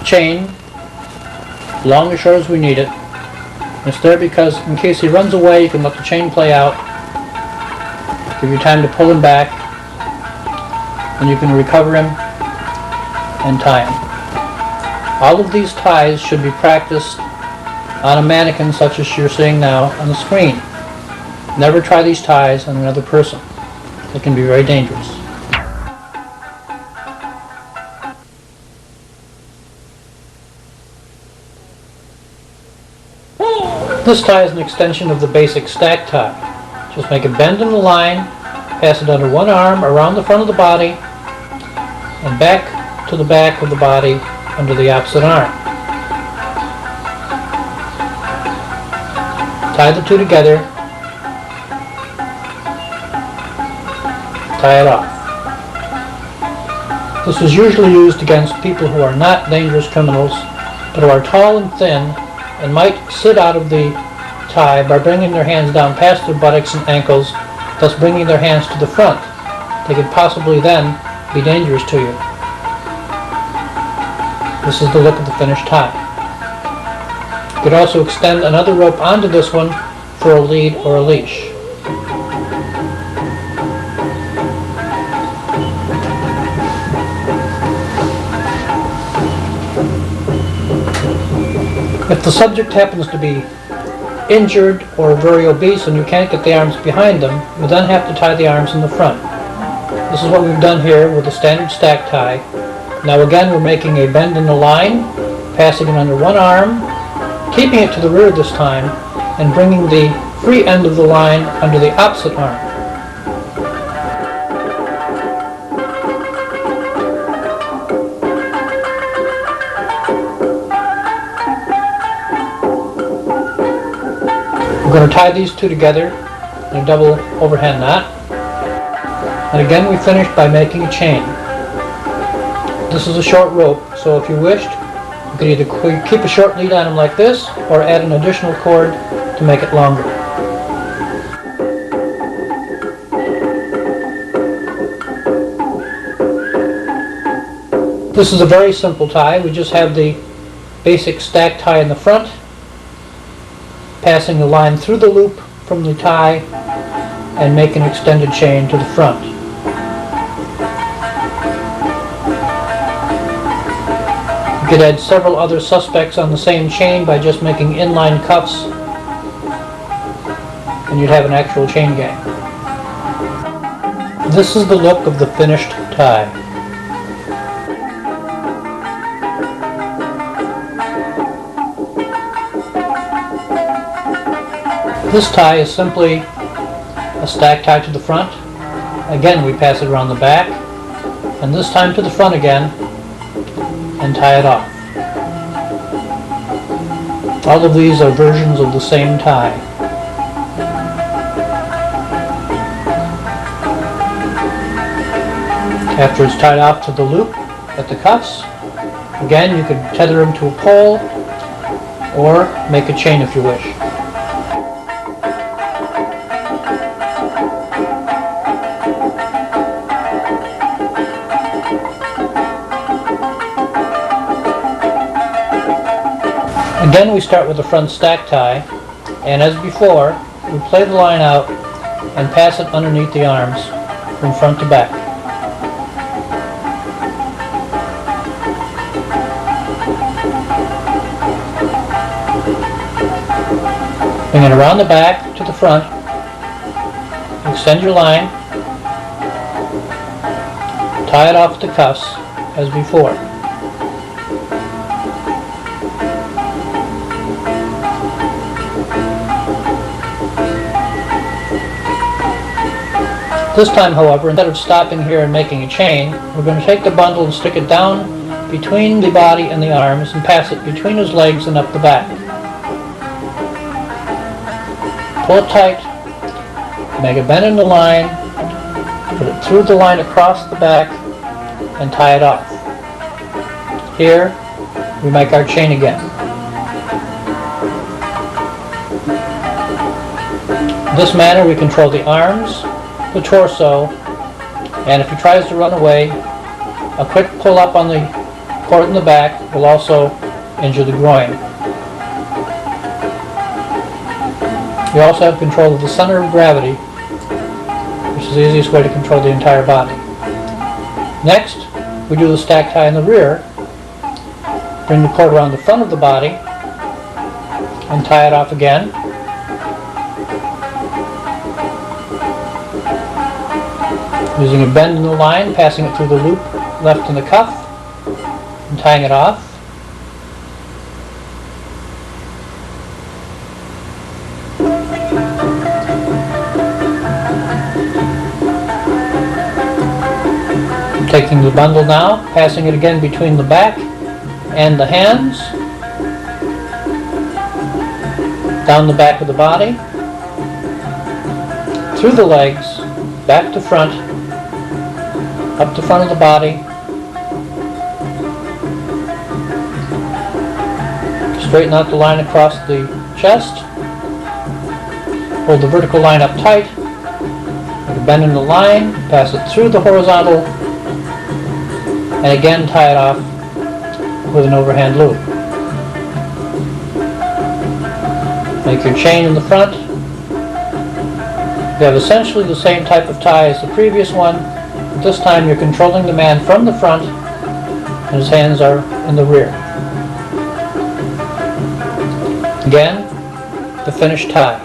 chain, long or short as we need it. It's there because in case he runs away, you can let the chain play out, give you time to pull him back, and you can recover him and tie him. All of these ties should be practiced on a mannequin such as you're seeing now on the screen. Never try these ties on another person. It can be very dangerous. This tie is an extension of the basic stack tie. Just make a bend in the line, pass it under one arm around the front of the body, and back to the back of the body under the opposite arm. Tie the two together, tie it off. This is usually used against people who are not dangerous criminals, but who are tall and thin and might sit out of the tie by bringing their hands down past their buttocks and ankles, thus bringing their hands to the front. They could possibly then be dangerous to you. This is the look of the finished tie. You could also extend another rope onto this one for a lead or a leash. If the subject happens to be injured or very obese and you can't get the arms behind them, you then have to tie the arms in the front. This is what we've done here with the standard stack tie. Now again, we're making a bend in the line, passing it under one arm, keeping it to the rear this time, and bringing the free end of the line under the opposite arm. We're going to tie these two together in a double overhand knot. And again we finish by making a chain. This is a short rope, so if you wished, you could either keep a short lead on them like this, or add an additional cord to make it longer. This is a very simple tie. We just have the basic stack tie in the front, passing the line through the loop from the tie and make an extended chain to the front. You could add several other suspects on the same chain by just making inline cuffs, and you'd have an actual chain gang. This is the look of the finished tie. This tie is simply a stack tie to the front. Again, we pass it around the back, and this time to the front again, and tie it off. All of these are versions of the same tie. After it's tied off to the loop at the cuffs, again you could tether them to a pole or make a chain if you wish. Again, we start with the front stack tie, and as before, we play the line out and pass it underneath the arms from front to back. Bring it around the back to the front, extend your line, tie it off the cuffs as before. This time, however, instead of stopping here and making a chain, we're going to take the bundle and stick it down between the body and the arms and pass it between his legs and up the back. Pull it tight, make a bend in the line, put it through the line across the back, and tie it off. Here, we make our chain again. In this manner, we control the arms, the torso, and if he tries to run away, a quick pull up on the Cord in the back will also injure the groin. You also have control of the center of gravity, which is the easiest way to control the entire body. Next, we do the stack tie in the rear. Bring the cord around the front of the body and tie it off again. Using a bend in the line, passing it through the loop left in the cuff and tying it off. Taking the bundle now, passing it again between the back and the hands, down the back of the body, through the legs, back to front, up the front of the body, straighten out the line across the chest, hold the vertical line up tight, make a bend in the line, pass it through the horizontal, and again tie it off with an overhand loop. Make your chain in the front. You have essentially the same type of tie as the previous one, but this time you're controlling the man from the front and his hands are in the rear. Again, the finished tie.